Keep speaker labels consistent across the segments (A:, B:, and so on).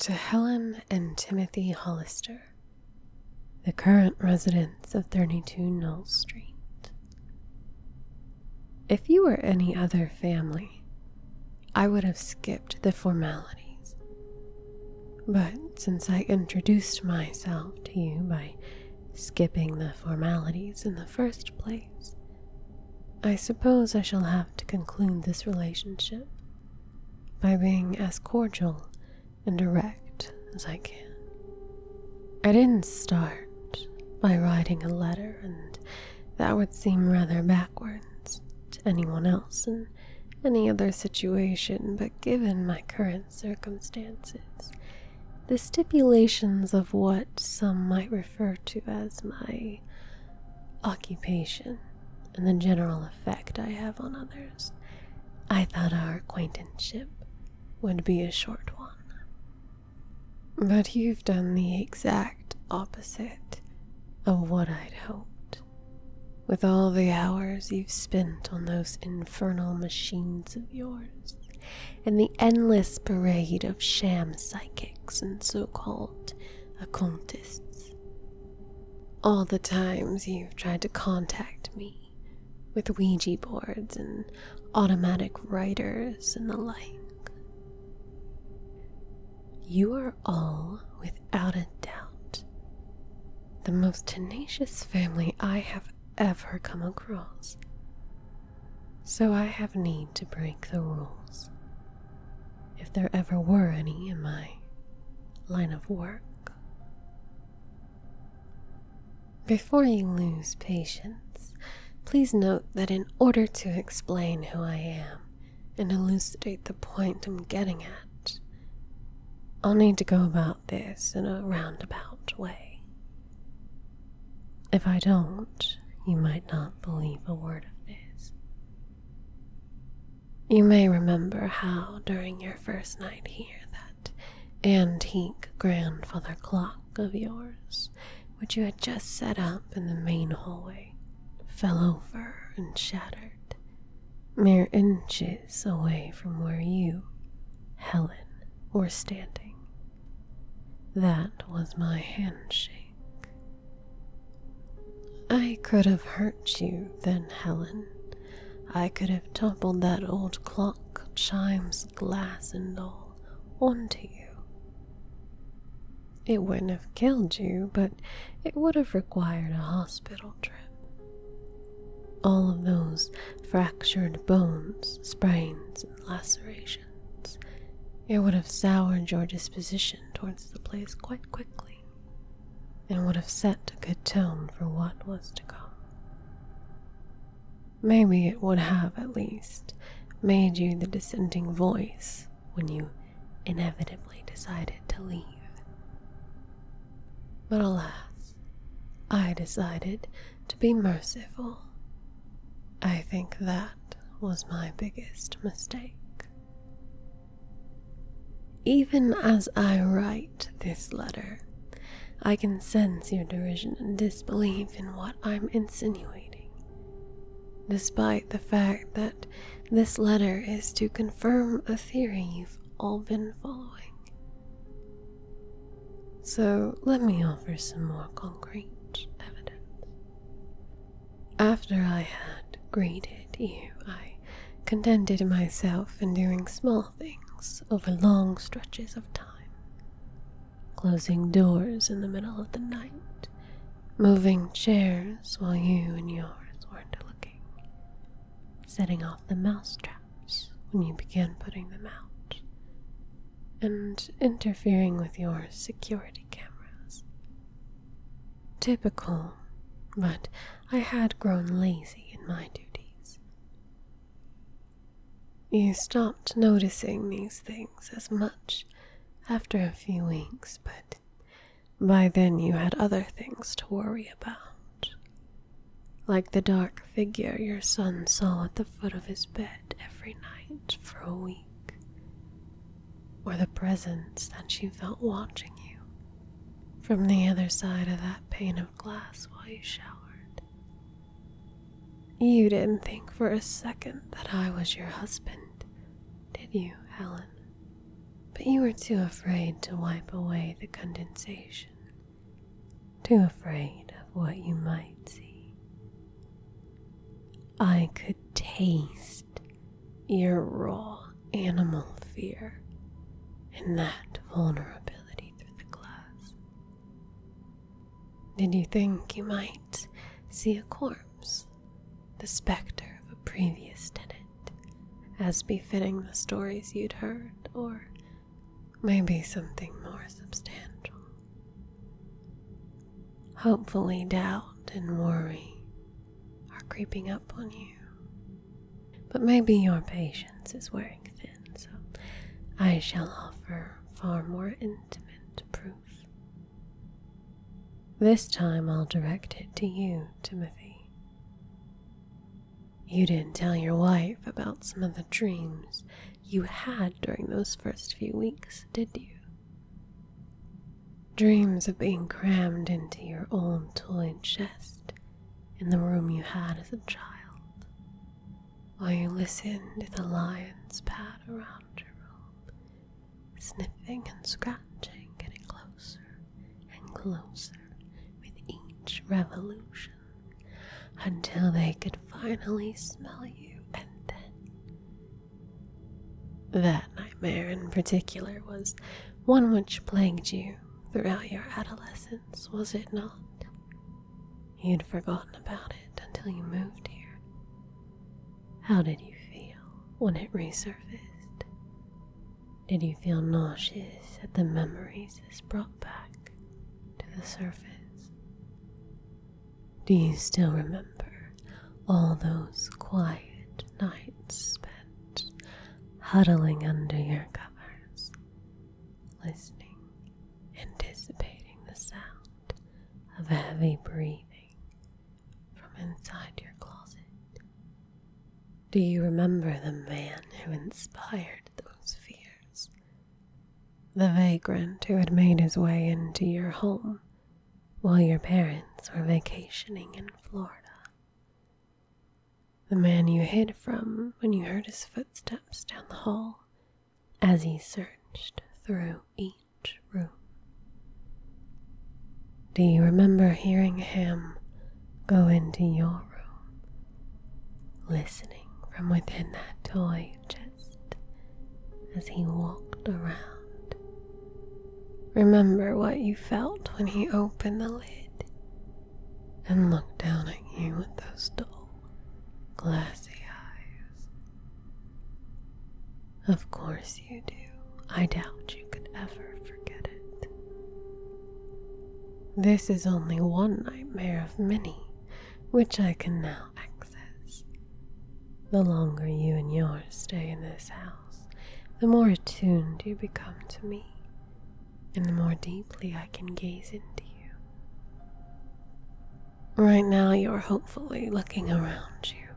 A: To Helen and Timothy Hollister, the current residents of 32 Knoll Street. If you were any other family, I would have skipped the formalities. But since I introduced myself to you by skipping the formalities in the first place, I suppose I shall have to conclude this relationship by being as cordial and direct as I can. I didn't start by writing a letter, and that would seem rather backwards to anyone else in any other situation, but given my current circumstances, the stipulations of what some might refer to as my occupation and the general effect I have on others, I thought our acquaintanceship would be a short one. But you've done the exact opposite of what I'd hoped, with all the hours you've spent on those infernal machines of yours, and the endless parade of sham psychics and so-called occultists. All the times you've tried to contact me with Ouija boards and automatic writers and the like. You are all, without a doubt, the most tenacious family I have ever come across. So I have need to break the rules, if there ever were any in my line of work. Before you lose patience, please note that in order to explain who I am and elucidate the point I'm getting at, I'll need to go about this in a roundabout way. If I don't, you might not believe a word of this. You may remember how, during your first night here, that antique grandfather clock of yours, which you had just set up in the main hallway, fell over and shattered, mere inches away from where you, Helen, were standing. That was my handshake. I could have hurt you then, Helen. I could have toppled that old clock, chimes, glass and all, onto you. It wouldn't have killed you, but it would have required a hospital trip. All of those fractured bones, sprains, and lacerations. It would have soured your disposition towards the place quite quickly, and would have set a good tone for what was to come. Maybe it would have, at least, made you the dissenting voice when you inevitably decided to leave. But alas, I decided to be merciful. I think that was my biggest mistake. Even as I write this letter, I can sense your derision and disbelief in what I'm insinuating, despite the fact that this letter is to confirm a theory you've all been following. So let me offer some more concrete evidence. After I had greeted you, I contented myself in doing small things over long stretches of time, closing doors in the middle of the night, moving chairs while you and yours weren't looking, setting off the mouse traps when you began putting them out, and interfering with your security cameras. Typical, but I had grown lazy in my duties. You stopped noticing these things as much after a few weeks, but by then you had other things to worry about, like the dark figure your son saw at the foot of his bed every night for a week, or the presence that you felt watching you from the other side of that pane of glass while you showered. You didn't think for a second that I was your husband, did you, Helen? but you were too afraid to wipe away the condensation, too afraid of what you might see. I could taste your raw animal fear in that vulnerability through the glass. Did you think you might see a corpse, the specter of a previous tenant, as befitting the stories you'd heard, or maybe something more substantial? Hopefully doubt and worry are creeping up on you, but maybe your patience is wearing thin, so I shall offer far more intimate proof. This time I'll direct it to you, Timothy. You didn't tell your wife about some of the dreams you had during those first few weeks, did you? Dreams of being crammed into your old toy chest in the room you had as a child, while you listened to the lions pat around your room, sniffing and scratching, getting closer and closer with each revolution, until they could finally smell you, and then... That nightmare in particular was one which plagued you throughout your adolescence, was it not? You'd forgotten about it until you moved here. How did you feel when it resurfaced? Did you feel nauseous at the memories it's brought back to the surface? Do you still remember all those quiet nights spent huddling under your covers, listening, anticipating the sound of heavy breathing from inside your closet? Do you remember the man who inspired those fears? The vagrant who had made his way into your home while your parents were vacationing in Florida? The man you hid from when you heard his footsteps down the hall as he searched through each room? Do you remember hearing him go into your room, listening from within that toy chest as he walked around? Remember what you felt when he opened the lid and looked down at you with those dull, glassy eyes? Of course you do. I doubt you could ever forget it. This is only one nightmare of many which I can now access. The longer you and yours stay in this house, the more attuned you become to me, and the more deeply I can gaze into you. Right now you're hopefully looking around you,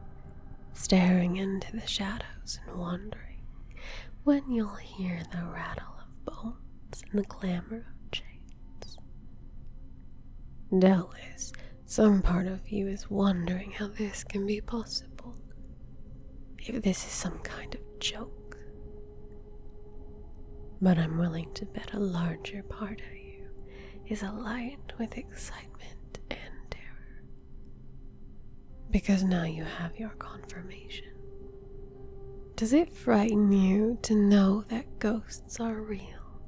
A: staring into the shadows and wondering when you'll hear the rattle of bones and the clamor of chains. Doubtless, some part of you is wondering how this can be possible, if this is some kind of joke. But I'm willing to bet a larger part of you is alight with excitement and terror, because now you have your confirmation. Does it frighten you to know that ghosts are real,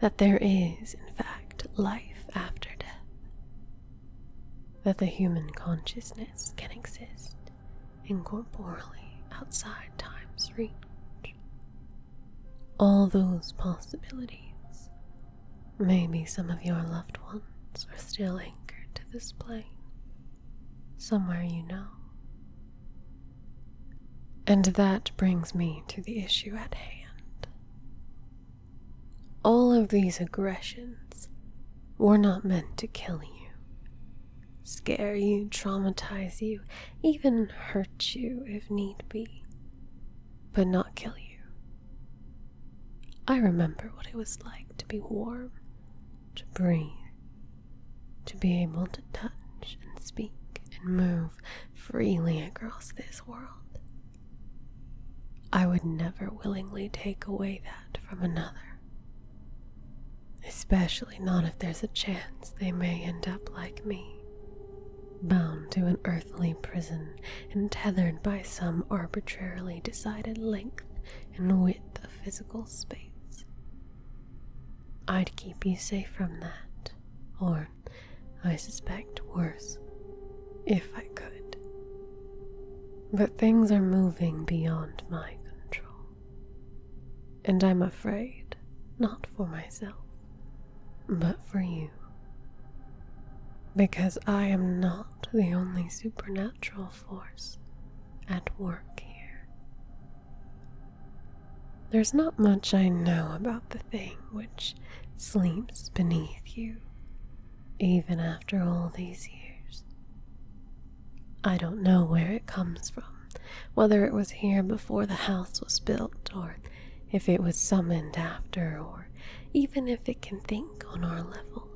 A: that there is, in fact, life after death, that the human consciousness can exist incorporeally outside time's reach? All those possibilities. Maybe some of your loved ones are still anchored to this plane, somewhere you know. And that brings me to the issue at hand. All of these aggressions were not meant to kill you, scare you, traumatize you, even hurt you if need be, but not kill you. I remember what it was like to be warm, to breathe, to be able to touch and speak and move freely across this world. I would never willingly take away that from another, especially not if there's a chance they may end up like me, bound to an earthly prison and tethered by some arbitrarily decided length and width of physical space. I'd keep you safe from that, or, I suspect, worse, if I could. But things are moving beyond my control, and I'm afraid, not for myself, but for you. Because I am not the only supernatural force at work here. There's not much I know about the thing which sleeps beneath you, even after all these years. I don't know where it comes from, whether it was here before the house was built, or if it was summoned after, or even if it can think on our level.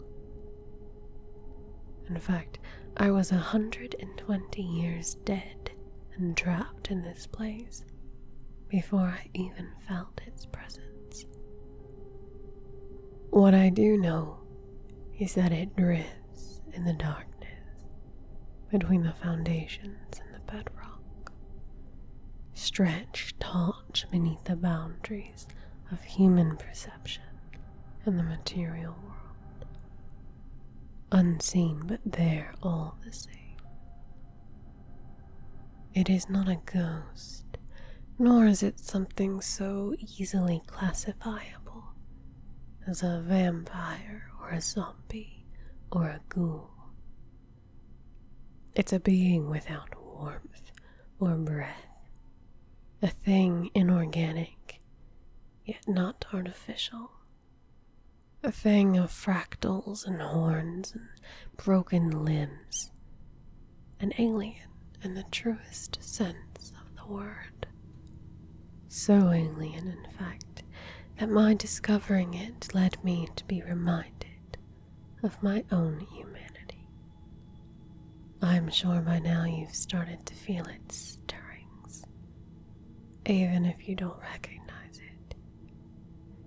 A: In fact, I was 120 years dead and trapped in this place before I even felt its presence. What I do know is that it drifts in the darkness between the foundations and the bedrock, stretched taut beneath the boundaries of human perception and the material world. Unseen, but there all the same. It is not a ghost, nor is it something so easily classifiable as a vampire or a zombie or a ghoul. It's a being without warmth or breath, a thing inorganic, yet not artificial. A thing of fractals and horns and broken limbs. An alien in the truest sense of the word. So alien, in fact, that my discovering it led me to be reminded of my own humanity. I'm sure by now you've started to feel its stirrings, even if you don't recognize it.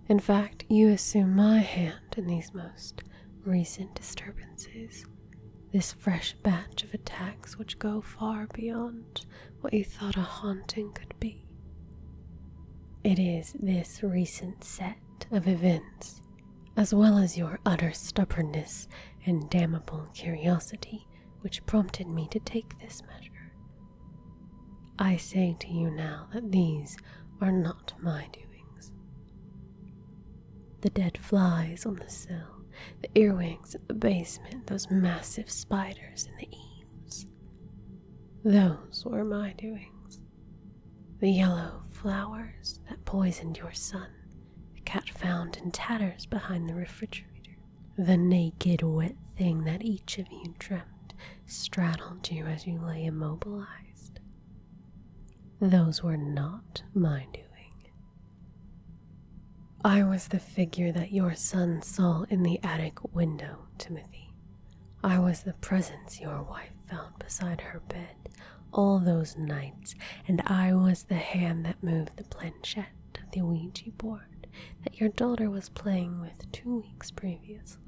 A: In fact, you assume my hand in these most recent disturbances, this fresh batch of attacks which go far beyond what you thought a haunting could be. It is this recent set of events, as well as your utter stubbornness and damnable curiosity, which prompted me to take this measure. I say to you now that these are not my doing. The dead flies on the sill, the earwigs at the basement, those massive spiders in the eaves. Those were my doings. The yellow flowers that poisoned your son, the cat found in tatters behind the refrigerator, the naked, wet thing that each of you dreamt straddled you as you lay immobilized. Those were not my doing. I was the figure that your son saw in the attic window, Timothy. I was the presence your wife found beside her bed all those nights, and I was the hand that moved the planchette of the Ouija board that your daughter was playing with 2 weeks previously.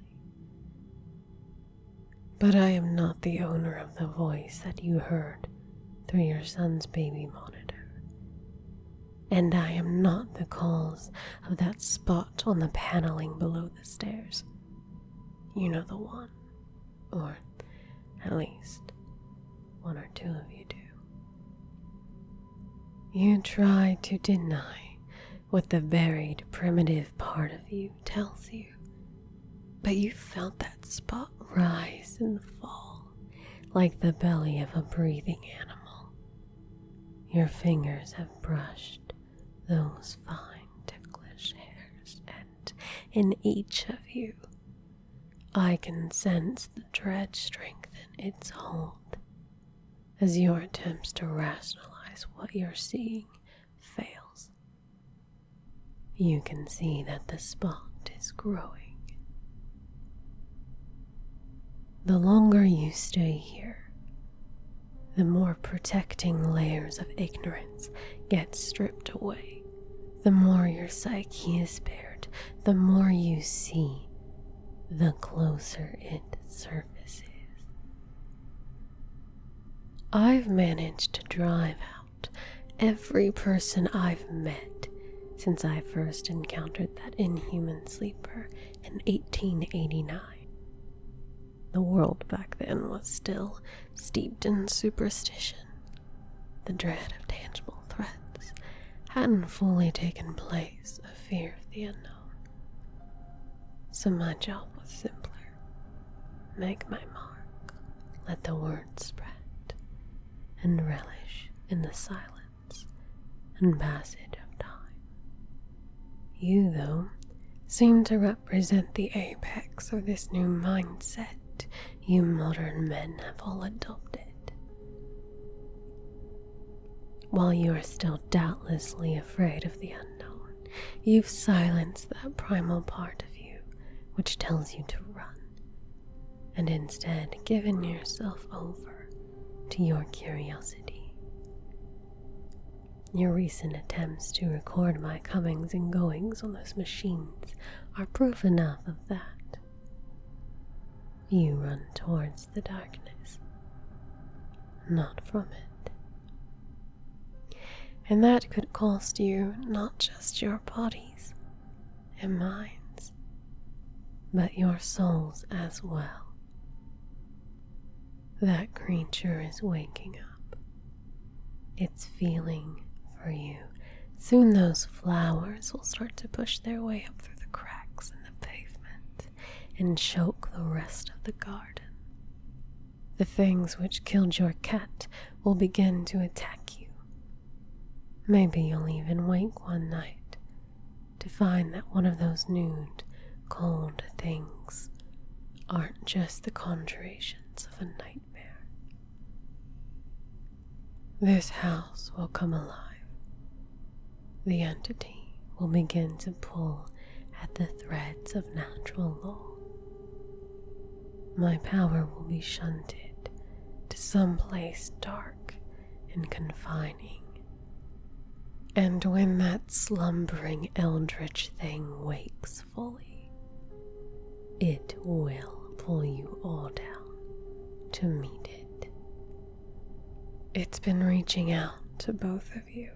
A: But I am not the owner of the voice that you heard through your son's baby monitor. And I am not the cause of that spot on the paneling below the stairs. You know the one, or at least 1 or 2 of you do. You try to deny what the buried primitive part of you tells you, but you felt that spot rise and fall like the belly of a breathing animal. Your fingers have brushed those fine ticklish hairs, and in each of you I can sense the dread strengthen its hold as your attempts to rationalize what you're seeing fails. You can see that the spot is growing. The longer you stay here, the more protecting layers of ignorance get stripped away, the more your psyche is bared, the more you see, the closer it surfaces. I've managed to drive out every person I've met since I first encountered that inhuman sleeper in 1889. The world back then was still steeped in superstition. The dread of tangible threats hadn't fully taken place of fear of the unknown. So my job was simpler. Make my mark, let the word spread, and relish in the silence and passage of time. You, though, seem to represent the apex of this new mindset you modern men have all adopted. While you are still doubtlessly afraid of the unknown, you've silenced that primal part of you which tells you to run, and instead given yourself over to your curiosity. Your recent attempts to record my comings and goings on those machines are proof enough of that. You run towards the darkness, not from it. And that could cost you not just your bodies and minds, but your souls as well. That creature is waking up. It's feeling for you. Soon those flowers will start to push their way up through the cracks in the pavement and choke the rest of the garden. The things which killed your cat will begin to attack you. Maybe you'll even wake one night to find that one of those nude, cold things aren't just the conjurations of a nightmare. This house will come alive. The entity will begin to pull at the threads of natural law. My power will be shunted to some place dark and confining. And when that slumbering eldritch thing wakes fully, it will pull you all down to meet it. It's been reaching out to both of you.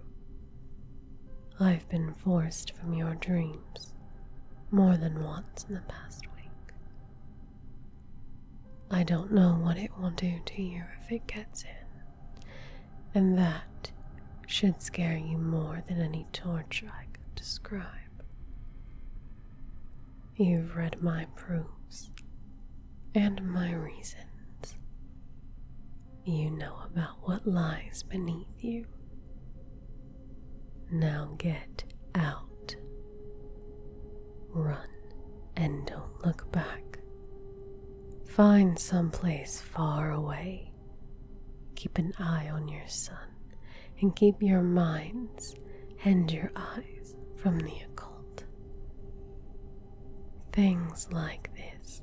A: I've been forced from your dreams more than once in the past week. I don't know what it will do to you if it gets in, and that should scare you more than any torture I could describe. You've read my proofs and my reasons. You know about what lies beneath you. Now get out. Run and don't look back. Find someplace far away. Keep an eye on your son and keep your minds and your eyes from the occult. Things like this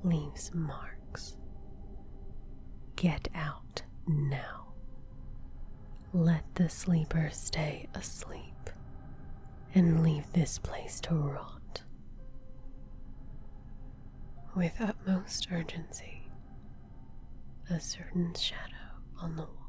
A: leaves marks. Get out now. Let the sleeper stay asleep and leave this place to rot. With utmost urgency, a certain shadow on the wall.